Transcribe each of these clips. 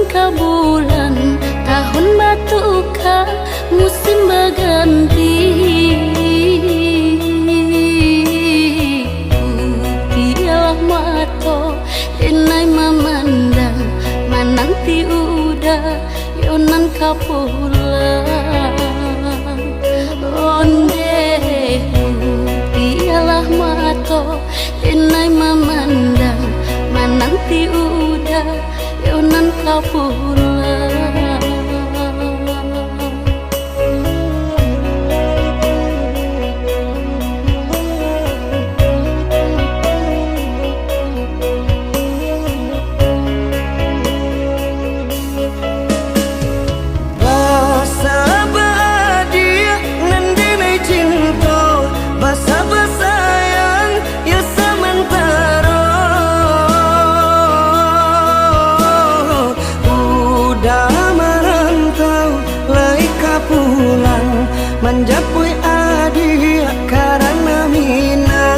ka bulan, tahun batuka musim berganti. Putilah mato denai memandang, mananti udah yonan ka pulang. Onde putilah mato denai memandang, mananti udah yonan ka pulang. Menjapui adia karena minang.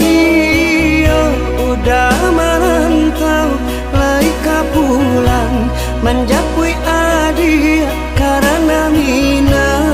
Iyo udah merantau laika pulang, menjapui adia karena minang.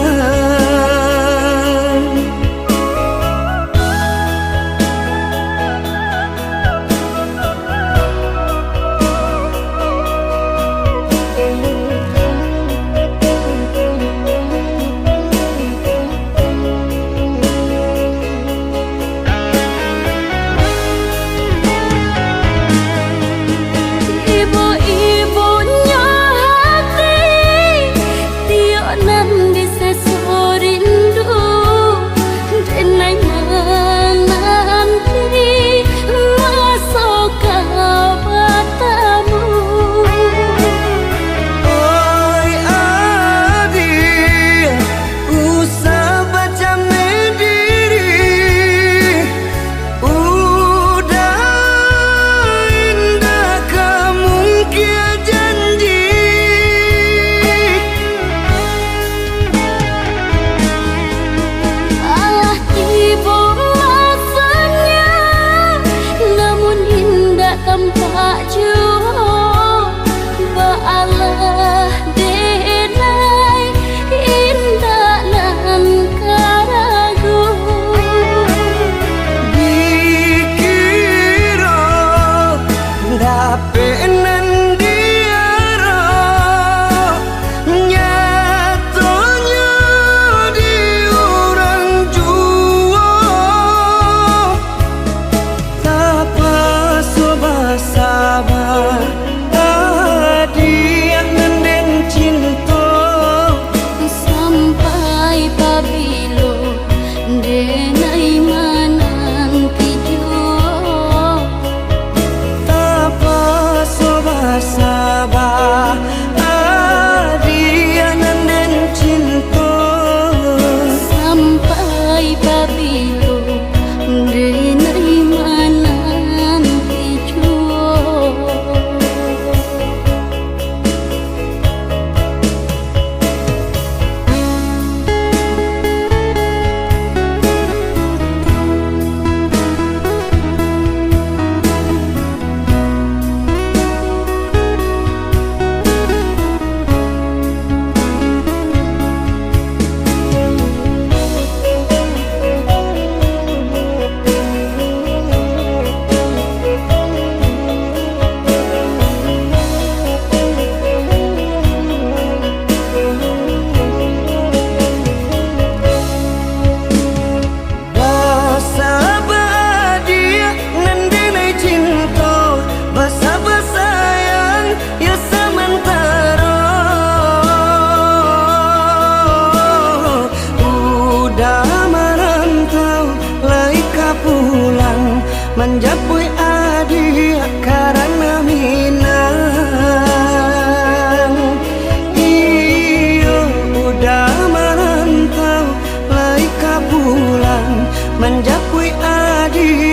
Tempat jua baalah denai indah nan karagu. Dikira dape nan diara, nyatanya di orang jua. Sabar hadiah nenden cinta sampai pabilo denai mananti jua. Tapa soba sabar hadiah nenden cinta sampai pabilo denai mananti jua. Menjapui adia karena minang. Iyo udah merantau laika pulang, menjapui adia